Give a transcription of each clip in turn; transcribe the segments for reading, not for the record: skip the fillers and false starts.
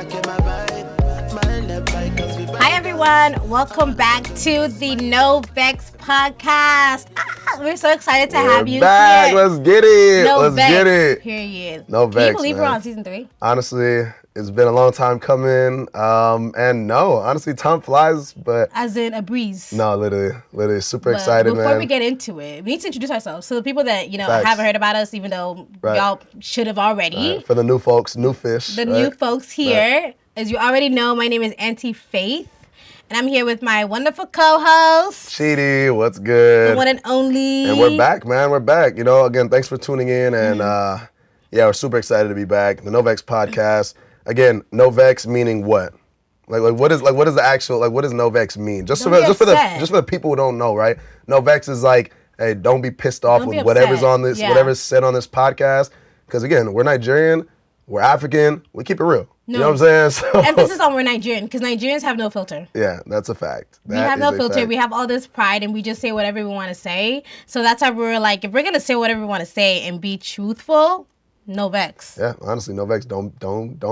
Hi everyone, welcome back to the NoVexPodcast. We're so excited to have you back. here. Let's get it. Let's get it. Period. No Can you Vex, believe man. we're on season 3? Honestly, it's been a long time coming. And no, honestly, time flies, but As in a breeze. no, literally super But excited, before man. we get into it, we need to introduce ourselves. So the people that, Facts. haven't heard about us, even though y'all should have already. Right. For the new folks, new fish. The new folks here. As you already know, my name is Auntie Faith. And I'm here with my wonderful co-host. Chidi, what's good? The one and only. And we're back, man. We're back. Again, thanks for tuning in. And we're super excited to be back. The NoVexPodcast. Again, NoVex meaning what? What is the actual what does NoVex mean? Just for the people who don't know, right? NoVex is like, hey, don't be pissed off with whatever's on this, whatever's said on this podcast. Because again, we're Nigerian, we're African, we keep it real. No. You know what I'm saying? So, emphasis on we're Nigerian, because Nigerians have no filter. Yeah, that's a fact. We have no filter. We have all this pride, and we just say whatever we want to say. So that's why we're like, if we're gonna say whatever we want to say and be truthful, no vex. Yeah, honestly, no vex. Don't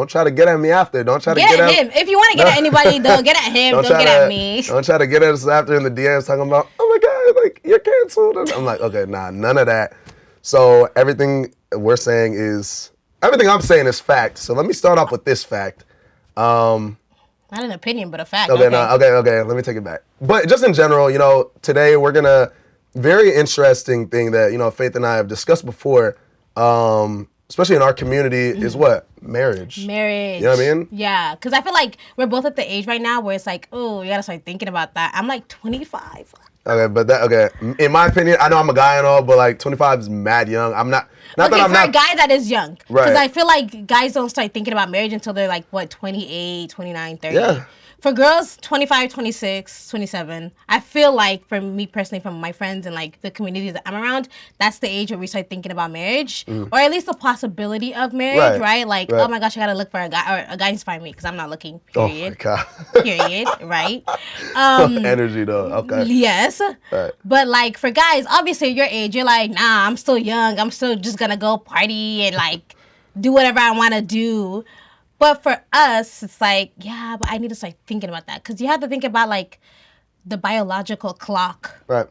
try to get at me after. Don't try to get at him. If you want to get at anybody, though, get at him. Don't get at me. Don't try to get at us after in the DMs talking about, oh my God, like you're canceled. I'm like, okay, nah, none of that. So everything I'm saying is fact. So let me start off with this fact. Not an opinion, but a fact. Okay. Let me take it back. But just in general, today we're gonna very interesting thing that Faith and I have discussed before, especially in our community, is what marriage. Marriage. You know what I mean? Yeah, because I feel like we're both at the age right now where it's like, oh, you gotta start thinking about that. I'm like 25. Okay, in my opinion, I know I'm a guy and all, but like 25 is mad young. I'm not. Not okay, that I'm for not. a guy that is young. Right. Because I feel like guys don't start thinking about marriage until they're like, 28, 29, 30. Yeah. For girls, 25, 26, 27. I feel like, for me personally, from my friends and like the communities that I'm around, that's the age where we start thinking about marriage. Or at least the possibility of marriage, right? Like, oh my gosh, I gotta look for a guy, or a guy needs to find me because I'm not looking, period. Oh my God. Period, right? Energy though, okay. Yes. Right. But like for guys, obviously at your age, you're like, nah, I'm still young. I'm still just gonna go party and like do whatever I wanna do. But for us, it's like, yeah, but I need to start thinking about that. Because you have to think about, like, the biological clock. Right.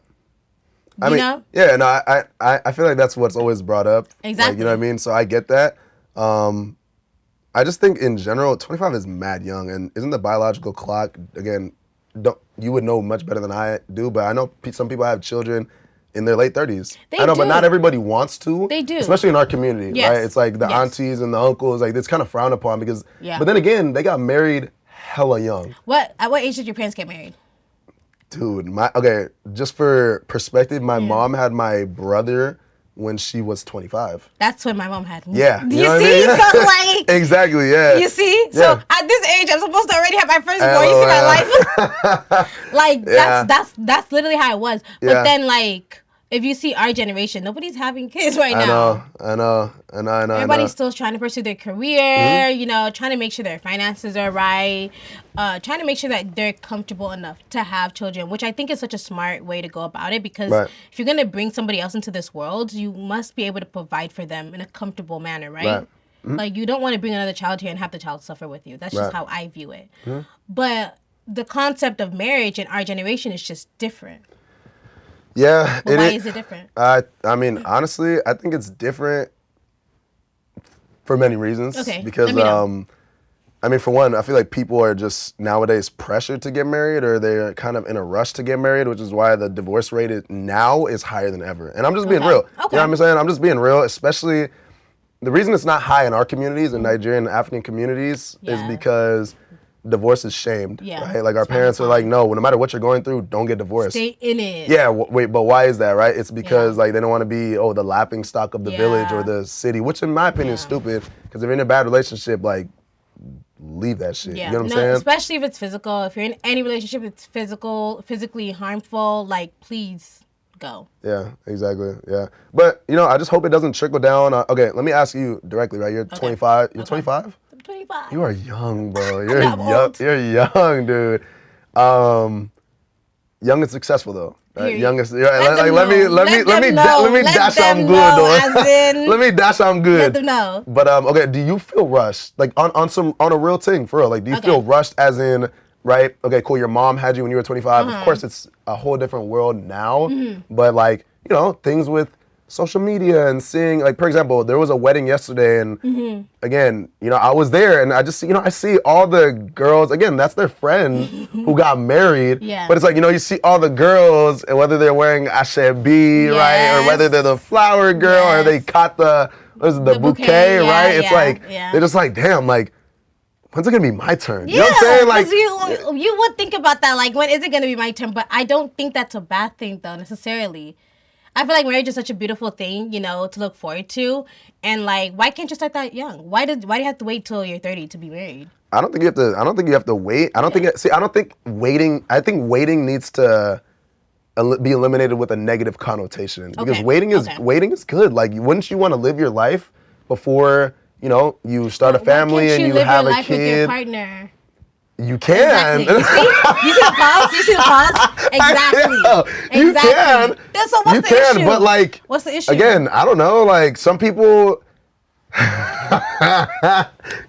You know? Yeah, no, I feel like that's what's always brought up. Exactly. Like, you know what I mean? So I get that. I just think in general, 25 is mad young. And isn't the biological clock, again, you would know much better than I do, but I know some people have children in their late 30s. They I know, do. but not everybody wants to. They do. Especially in our community, Yes. right? It's like the aunties and the uncles, like it's kind of frowned upon because, but then again, they got married hella young. At what age did your parents get married? Dude, just for perspective, my mom had my brother when she was 25. That's when my mom had me. Yeah. You see? So like... Exactly, yeah. You see? Yeah. So at this age, I'm supposed to already have my firstborn. You see my life? Like, that's literally how it was. But then, like... If you see our generation, nobody's having kids right now. I know. Everybody's still trying to pursue their career, trying to make sure their finances are right, trying to make sure that they're comfortable enough to have children, which I think is such a smart way to go about it because if you're going to bring somebody else into this world, you must be able to provide for them in a comfortable manner, right? Like, you don't want to bring another child here and have the child suffer with you. That's just how I view it. But the concept of marriage in our generation is just different. Yeah. Well, why is it different? I mean, honestly, I think it's different for many reasons. Okay. Because, I mean, for one, I feel like people are just nowadays pressured to get married or they're kind of in a rush to get married, which is why the divorce rate now is higher than ever. And I'm just being real. Okay. You know what I'm saying? I'm just being real, especially the reason it's not high in our communities, in Nigerian and African communities, is because divorce is shamed, right? Like our parents are like, no matter what you're going through, don't get divorced. Stay in it. Yeah, wait, but why is that, right? It's because like they don't want to be, the laughing stock of the village or the city, which in my opinion is stupid because if you're in a bad relationship, like leave that shit. You know what I'm saying? Especially if it's physical. If you're in any relationship that's physically harmful, like please go. Yeah, exactly. Yeah. But, I just hope it doesn't trickle down. Okay, let me ask you directly, right? You're 25. You're 25? 25. You are young, bro. You're young. You're young, dude. Young and successful though, Youngest. Let me dash I'm good though. Let me dash I'm good. Let them know. But okay, do you feel rushed? Like on a real thing for real? Like do you feel rushed as in right? Okay, cool. Your mom had you when you were 25. Of course, it's a whole different world now. But like things with social media and seeing, like, for example, there was a wedding yesterday and again, I was there and I just, I see all the girls, again, that's their friend who got married, but it's like, you see all the girls and whether they're wearing ashebi, right? Or whether they're the flower girl or they caught the bouquet, right? It's like, they're just like, damn, like, when's it gonna be my turn? You know what I'm saying? Like, you would think about that, like, when is it gonna be my turn? But I don't think that's a bad thing though, necessarily. I feel like marriage is such a beautiful thing, to look forward to. And like, why can't you start that young? Why do you have to wait till you're 30 to be married? I don't think you have to wait. I don't think waiting needs to be eliminated with a negative connotation. Because waiting is good. Like, wouldn't you want to live your life before, you start a family and you have a kid? Why can't you live your life with your partner? You can. Exactly. You see the pause? Exactly. You can. So what's the issue? But like, what's the issue? Again, I don't know. Like, some people.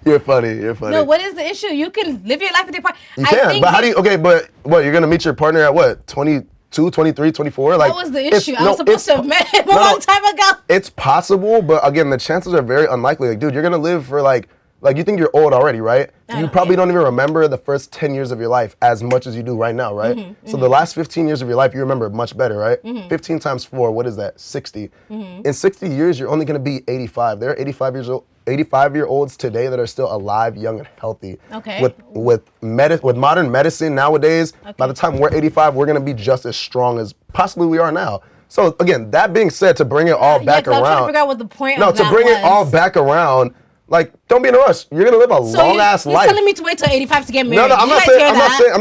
You're funny. No, what is the issue? You can live your life with your partner. You can, but how do you? Okay, but what? You're gonna meet your partner at what? 22, 23, 24? Like, what was the issue? I was supposed to have met him a long time ago. It's possible, but again, the chances are very unlikely. Like, dude, you're gonna live for like you think you're old already, right? You probably don't even remember the first 10 years of your life as much as you do right now, right? So the last 15 years of your life, you remember much better, right? 15 times 4, what is that? 60. In 60 years, you're only gonna be 85. There are 85-year-olds today that are still alive, young, and healthy. Okay. With modern medicine nowadays, by the time we're 85, we're gonna be just as strong as possibly we are now. So again, that being said, to bring it all back around. I'm trying to figure out what the point of that was. No, to bring it all back around, like, don't be in a rush. You're gonna live a long-ass life. You're telling me to wait till 85 to get married. No, I'm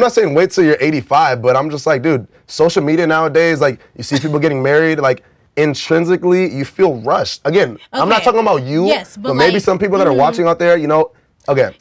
not saying wait till you're 85, but I'm just like, dude, social media nowadays, like, you see people getting married, like, intrinsically, you feel rushed. Again, I'm not talking about you, but maybe some people that are watching out there, okay.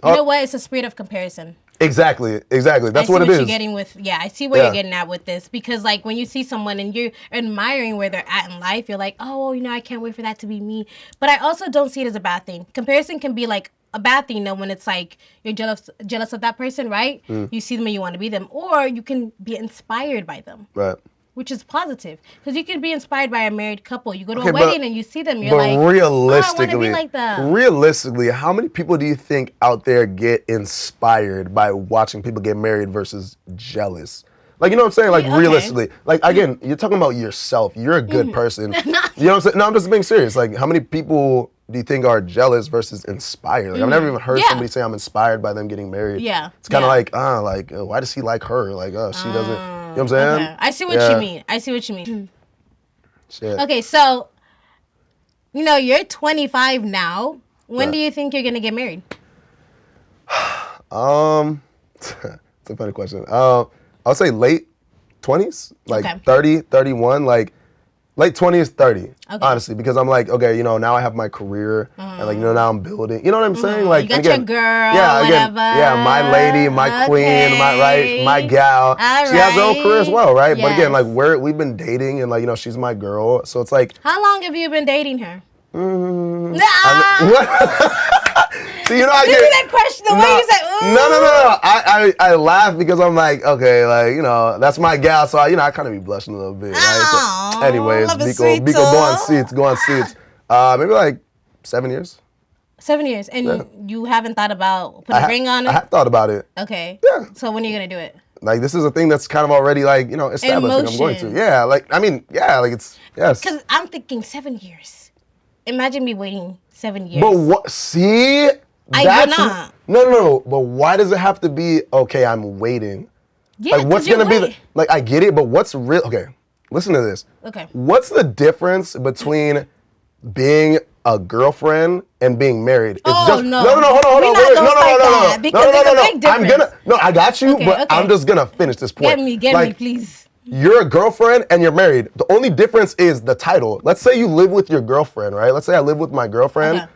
You know what? It's a spirit of comparison. Exactly. That's what it is. I see what you're getting at with this, because like when you see someone and you're admiring where they're at in life, you're like, oh, I can't wait for that to be me. But I also don't see it as a bad thing. Comparison can be like a bad thing, when it's like you're jealous of that person, right? You see them and you want to be them, or you can be inspired by them. Right. Which is positive, because you can be inspired by a married couple. You go to a wedding and you see them, you're like, realistically, I want to be like them. Realistically, how many people do you think out there get inspired by watching people get married versus jealous? Like, you know what I'm saying? Like, realistically. Like, again, you're talking about yourself. You're a good person. You know what I'm saying? No, I'm just being serious. Like, how many people do you think are jealous versus inspired? Like, I've never even heard somebody say I'm inspired by them getting married. Yeah. It's kind of like, why does he like her? Like, she doesn't. You know what I'm saying? Okay. I see what you mean. Shit. Okay, so, you're 25 now. When do you think you're going to get married? It's a funny question. I would say late 20s, like 30, 31, like late 20s, 30, honestly, because I'm like, okay, now I have my career, and like, now I'm building. You know what I'm saying? Like, you got your girl, whatever. My lady, my queen, my gal. All she has her own career as well, right? Yes. But again, like we've been dating, and like, she's my girl, so it's like. How long have you been dating her? See, I get that question. The way you said, No. I laugh because I'm like, okay, like, that's my gal, so I kind of be blushing a little bit, right? So, anyways, Biko, go on seats. Maybe like 7 years. 7 years, and you haven't thought about putting a ring on it? I have thought about it. Okay. Yeah. So when are you gonna do it? Like, this is a thing that's kind of already like, established. Like, I'm going to. Yeah. Like, I mean, yeah. Like, it's yes. Because I'm thinking 7 years. Imagine me waiting 7 years. But what? See. I will not. No. But why does it have to be, okay, I'm waiting? Yeah, like, what's going to be like, I get it, but what's real? Okay, listen to this. Okay. What's the difference between being a girlfriend and being married? It's hold on. No. Because there's a big difference. I got you, but I'm just going to finish this point. Get me, please. You're a girlfriend and you're married. The only difference is the title. Let's say you live with your girlfriend, right? Let's say I live with my girlfriend. Okay.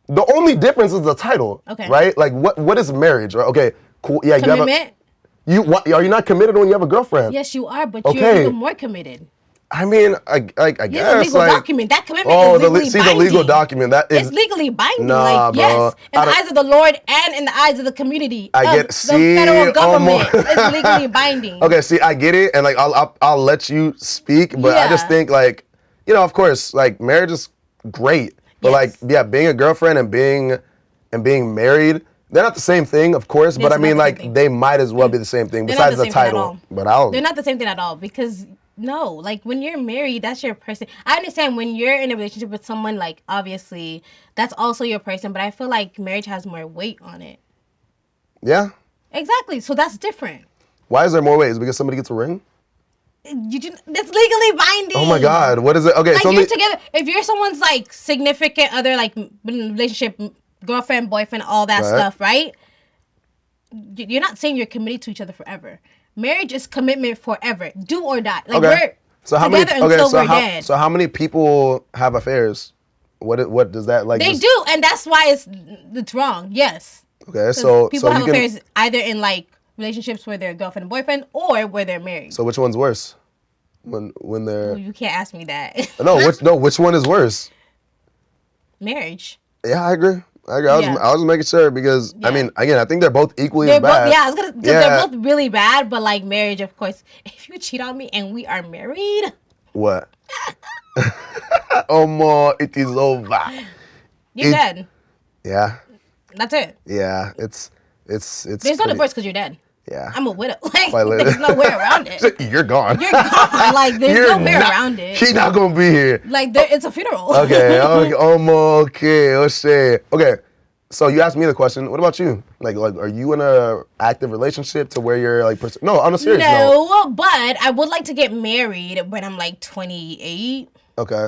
The only difference is the title, right? Like, what is marriage? Right? Okay, cool. Yeah, commitment. Are you not committed when you have a girlfriend? Yes, you are, but you're even more committed. I mean, I guess a legal document. That commitment is legally binding. The legal document it's legally binding. Nah, like, yes, in the eyes of the Lord and in the eyes of the community. The federal government is legally binding. Okay, see, I get it, and like I'll let you speak, but I just think like, of course, like marriage is great, but like being a girlfriend and being married. They're not the same thing, of course, but I mean, like, they might as well be the same thing, besides the title. But they're not the same thing at all, because, no, like, when you're married, that's your person. I understand when you're in a relationship with someone, like, obviously, that's also your person, but I feel like marriage has more weight on it. Yeah. Exactly, so that's different. Why is there more weight? Is it because somebody gets a ring? That's legally binding. Oh my God, what is it? Okay, like, so you're together, if you're someone's, like, significant other, like, relationship, girlfriend, boyfriend, all that stuff, right? You're not saying you're committed to each other forever. Marriage is commitment forever, do or die. Like we're together until we're dead. So how many people have affairs? What does that like? They do, and that's why it's wrong. Yes. Okay, so people have affairs either in like relationships where they're girlfriend and boyfriend, or where they're married. So which one's worse? When they're. Well, you can't ask me that. Which one is worse? Marriage. Yeah, I agree. I was making sure because I mean, again, I think they're both equally as bad. They're both really bad, but like marriage, of course. If you cheat on me and we are married, what? It is over. You're dead. Yeah. That's it. Yeah, it's. There's no divorce because you're dead. Yeah. I'm a widow. Like, there's no way around it. You're gone. You're gone. Like, there's no way around it. She's not going to be here. Like, it's a funeral. Okay. Okay. So you asked me the question. What about you? Like, are you in a active relationship to where you're like, no, on a serious note? No, but I would like to get married when I'm like 28. Okay.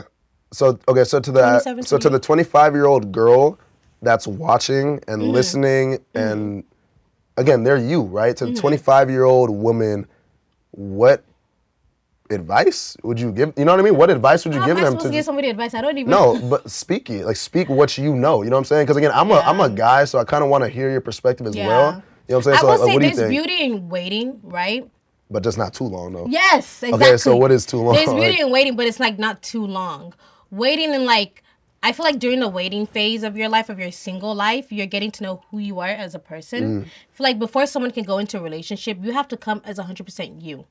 So to the 25-year-old girl that's watching and listening and again, they're you, right? To the 25-year-old woman, what advice would you give? You know what I mean? What advice would you give them? Am I supposed to give somebody advice? I don't even know. No, but speak it. Like, speak what you know. You know what I'm saying? Because, again, I'm a guy, so I kind of want to hear your perspective as well. You know what I'm saying? I will say there's beauty in waiting, right? But just not too long, though. Yes, exactly. Okay, so what is too long? There's beauty in waiting, but it's, like, not too long. Waiting in, like, I feel like during the waiting phase of your life, of your single life, you're getting to know who you are as a person. I feel like before someone can go into a relationship, you have to come as 100% you.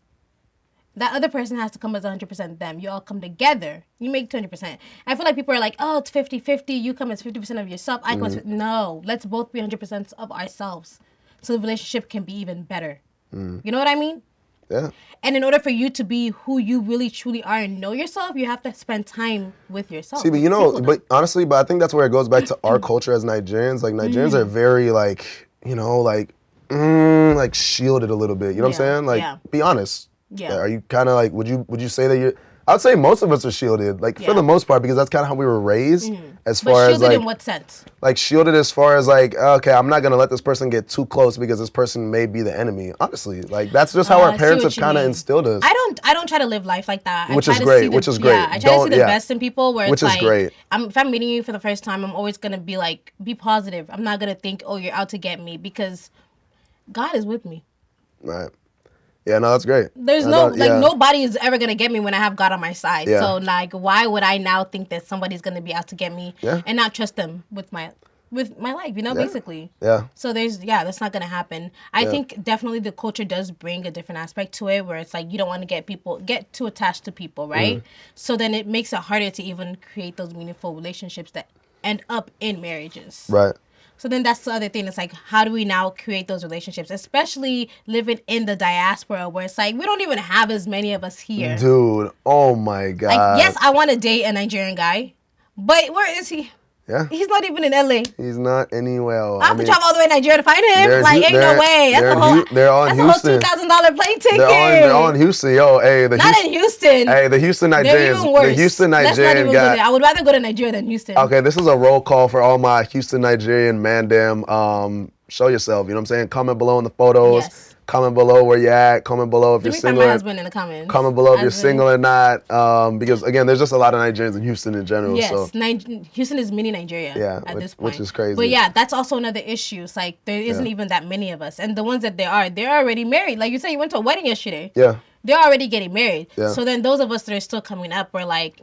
That other person has to come as 100% them. You all come together. You make 20%. I feel like people are like, oh, it's 50-50. You come as 50% of yourself. I come as... No, let's both be 100% of ourselves so the relationship can be even better. You know what I mean? Yeah. And in order for you to be who you really truly are and know yourself, you have to spend time with yourself. See, but honestly, I think that's where it goes back to our culture as Nigerians. Like, Nigerians are very, like, like shielded a little bit. You know what I'm saying? Like, be honest. Yeah. Are you kind of like, would you say that you're... I'd say most of us are shielded, like, for the most part, because that's kind of how we were raised. As far as, like... shielded in what sense? Like, shielded as far as, like, okay, I'm not going to let this person get too close because this person may be the enemy. Honestly, like, that's just how our parents have kind of instilled us. I don't try to live life like that. Which is great. Yeah, I try to see the best in people where it's like... great. If I'm meeting you for the first time, I'm always going to be like, be positive. I'm not going to think, oh, you're out to get me, because God is with me. Right. Yeah, no, that's great. There's nobody is ever going to get me when I have God on my side. Yeah. So, like, why would I now think that somebody's going to be out to get me and not trust them with my life, basically. Yeah. So that's not going to happen. I think definitely the culture does bring a different aspect to it where it's like you don't want to get too attached to people, right? So then it makes it harder to even create those meaningful relationships that end up in marriages. Right. So then that's the other thing. It's like, how do we now create those relationships? Especially living in the diaspora where it's like, we don't even have as many of us here. Dude, oh my God. Like, yes, I want to date a Nigerian guy, but where is he? Yeah. He's not even in LA. He's not anywhere. I have to travel all the way to Nigeria to find him. Like, ain't no way. They're all in Houston. That's a whole $2,000 plane ticket. They're all in Houston. Yo, hey, not in Houston. Hey, the Houston Nigerians. The Houston Nigerian guy. I would rather go to Nigeria than Houston. Okay, this is a roll call for all my Houston Nigerian mandem. Show yourself. You know what I'm saying? Comment below in the photos. Yes. Comment below where you're at. Comment below if you're single. Find my husband in the comments. Comment below if you're single or not. Because again, there's just a lot of Nigerians in Houston in general. Yes, so. Houston is mini Nigeria at this point. Which is crazy. But yeah, that's also another issue. It's like there isn't even that many of us. And the ones that they're already married. Like you said, you went to a wedding yesterday. Yeah. They're already getting married. Yeah. So then those of us that are still coming up, we're like,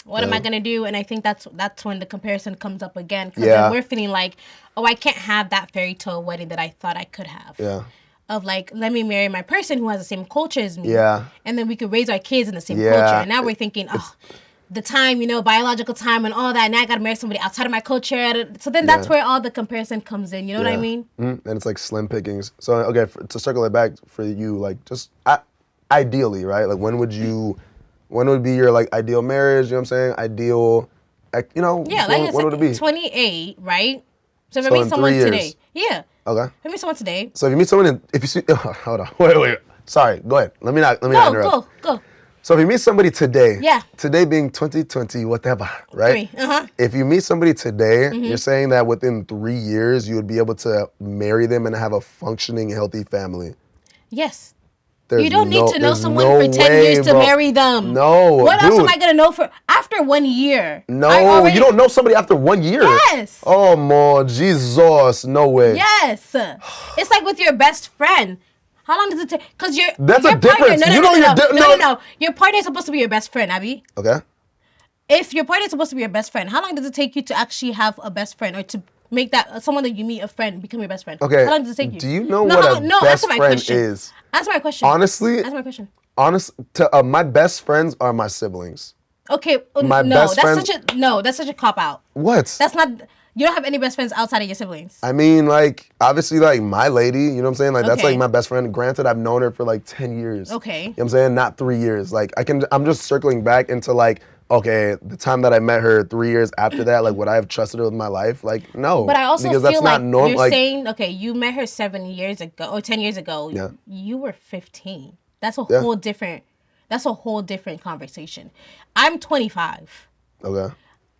what am I going to do? And I think that's when the comparison comes up again. Because then we're feeling like, oh, I can't have that fairy tale wedding that I thought I could have. Yeah. Of like, let me marry my person who has the same culture as me. Yeah. And then we could raise our kids in the same culture. And now we're thinking, the time, biological time and all that. Now I got to marry somebody outside of my culture. So then that's where all the comparison comes in. You know what I mean? Mm-hmm. And it's like slim pickings. So, okay, to circle it back for you, like just ideally, right? Like when would be your like ideal marriage? You know what I'm saying? Ideal, Yeah, like when would it be? 28, right? So if I meet someone today. Yeah. Okay. If I meet someone today. So if you meet someone, hold on, wait. Sorry, go ahead. Let me not interrupt. Go. So if you meet somebody today, yeah. Today being 2020, whatever, right? 3. Uh-huh. If you meet somebody today, you're saying that within 3 years you would be able to marry them and have a functioning, healthy family. Yes. You don't need to know someone for 10 years to marry them. No, what else am I gonna know after 1 year? No, you don't know somebody after 1 year. Yes. Oh, my Jesus, no way. Yes. It's like with your best friend. How long does it take? Because that's a difference. No. Your partner is supposed to be your best friend, Abby. Okay. If your partner is supposed to be your best friend, how long does it take you to actually have a best friend or to make that someone that you meet a friend become your best friend? Okay. How long does it take you? Do you know what a best friend is? Answer my question. Honestly. Answer my question. My best friends are my siblings. Okay. That's such a cop out. What? That's not. You don't have any best friends outside of your siblings. I mean, like, obviously, like, my lady, you know what I'm saying? Like, that's, like, my best friend. Granted, I've known her for, like, 10 years. Okay. You know what I'm saying? Not 3 years. Like, I'm just circling back into, like, okay, the time that I met her 3 years after that, like, would I have trusted her with my life? Like, no. But I also because feel that's like not you're saying, okay, you met her 7 years ago, or 10 years ago. Yeah. You were 15. That's a whole different conversation. I'm 25. Okay.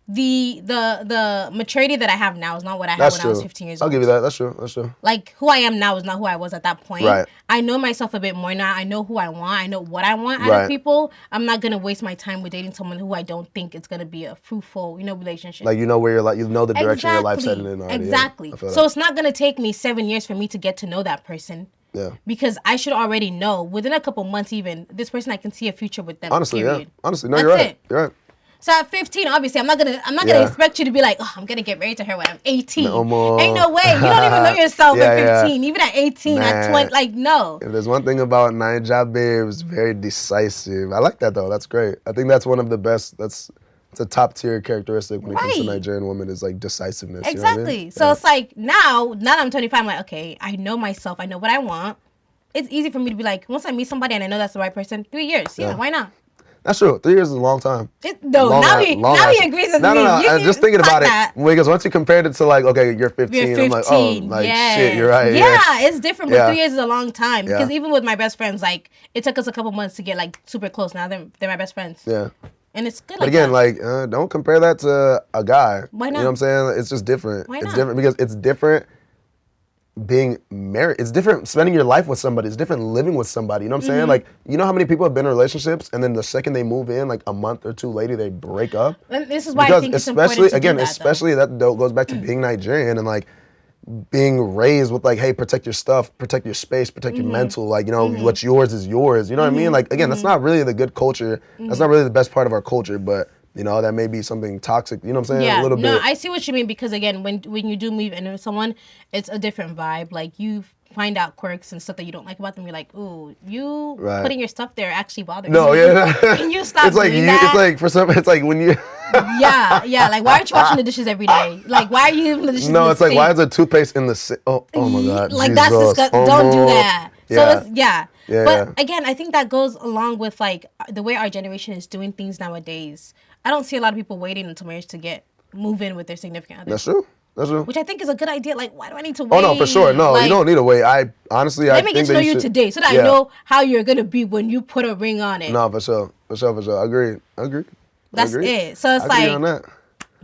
The maturity that I have now is not what I had when I was 15 years old. I'll give you that. That's true. Like, who I am now is not who I was at that point. Right. I know myself a bit more now. I know who I want. I know what I want out of people. I'm not going to waste my time with dating someone who I don't think it's going to be a fruitful, relationship. Like, where you're like, the direction your life's heading in already. Exactly. Yeah, so it's not going to take me 7 years for me to get to know that person. Yeah. Because I should already know, within a couple months even, this person, I can see a future with them. Honestly, period. yeah. Honestly, no, you're right. You're right. So at 15, obviously, I'm not gonna expect you to be like, oh, I'm gonna get married to her when I'm 18. No, ain't no way. You don't even know yourself at 15. Even at 18, at 20, like, no. If there's one thing about Naija babes, very decisive. I like that though. That's great. I think that's one of the best. It's a top tier characteristic when it comes to Nigerian women is like decisiveness. Exactly. You know what I mean? So it's like now that I'm 25, I'm like, okay, I know myself. I know what I want. It's easy for me to be like, once I meet somebody and I know that's the right person, 3 years. Yeah, why not? That's true. 3 years is a long time. Now he agrees with me. No. I'm just thinking about it because once you compared it to like, okay, you're 15. I'm like, oh, like shit, you're right. Yeah, it's different, but 3 years is a long time. Because even with my best friends, like it took us a couple months to get like super close. Now they're my best friends. Yeah. And it's good. But again, don't compare that to a guy. Why not? You know what I'm saying? It's just different. Why not? It's different because it's different. Being married, it's different spending your life with somebody, it's different living with somebody, you know what I'm saying? Like, you know how many people have been in relationships and then the second they move in, like a month or two later, they break up? And this is why I think it's important to do that, especially that goes back to being Nigerian and like being raised with like, hey, protect your stuff, protect your space, protect your mental, like, what's yours is yours, you know what I mean? Like, again, that's not really the good culture, that's not really the best part of our culture, but that may be something toxic, you know what I'm saying? Yeah, a little bit. No, I see what you mean because again, when you do move in with someone, it's a different vibe. Like you find out quirks and stuff that you don't like about them. You're like, ooh, you putting your stuff there actually bothers me. No, yeah. Can you stop doing that? It's like for some, it's like when you. yeah. Like why aren't you washing the dishes every day? Like why are you leaving the dishes? No, in the it's like sink? why is there toothpaste in the sink? Oh my God. Like Jesus. that's disgusting. Don't do that. Yeah. So it's But again, I think that goes along with like the way our generation is doing things nowadays. I don't see a lot of people waiting until marriage to move in with their significant other. That's true. Which I think is a good idea. Like, why do I need to wait? Oh no, for sure. No, you don't need to wait. I honestly, let me get to know you today, so that I know how you're gonna be when you put a ring on it. No, for sure. Agreed. That's it. So it's I agree on that.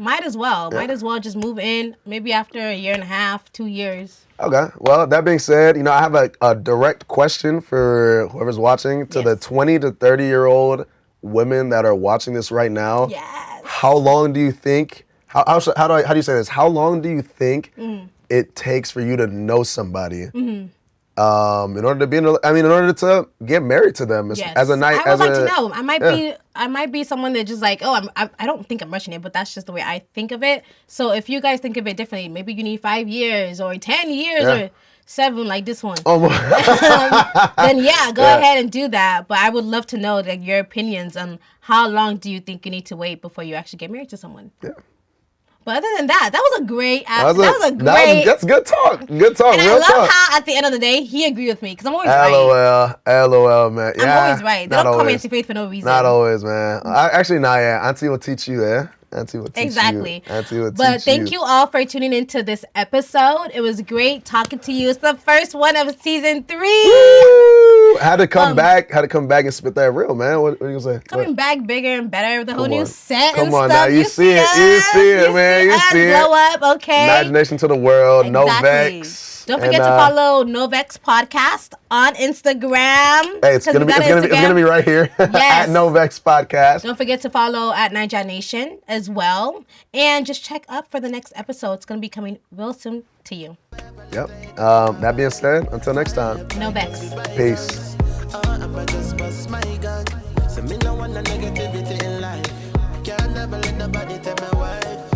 Might as well. Might as well just move in maybe after a year and a half, 2 years. Okay. Well, that being said, I have a direct question for whoever's watching to the 20 to 30-year-old women that are watching this right now. Yes. How long do you think, how do you say this? How long do you think it takes for you to know somebody in order to get married to them as a night? I would like to know. I might be someone that just like, I don't think I'm rushing it, but that's just the way I think of it. So if you guys think of it differently, maybe you need 5 years or 10 years or 7 like this one. Then go ahead and do that. But I would love to know like your opinions on how long do you think you need to wait before you actually get married to someone. Yeah. But other than that was a great. That's good talk. Good talk. And real I love talk. how at the end of the day he agreed with me because I'm always right. LOL, man. Yeah, I'm always right. They don't call me Auntie Faith for no reason. Not always, man. Auntie will teach you there. Auntie will teach you. Exactly. Auntie will teach But thank you all for tuning into this episode. It was great talking to you. It's the first one of season 3. Woo! Had to come back and spit that real, man. What are you gonna say? Coming back bigger and better with a whole new set and stuff. Come on now, you see it, man. You see it. Blow up, okay? Imagination to the world, exactly. NoVex. Don't forget to follow NoVexPodcast on Instagram. Hey, it's gonna be right here at NoVexPodcast. Don't forget to follow at Naija Nation as well, and just check up for the next episode. It's gonna be coming real soon to you. Yep. That being said, until next time. NoVex. Peace. So me no want no negativity in life. Can't never let nobody tell my wife.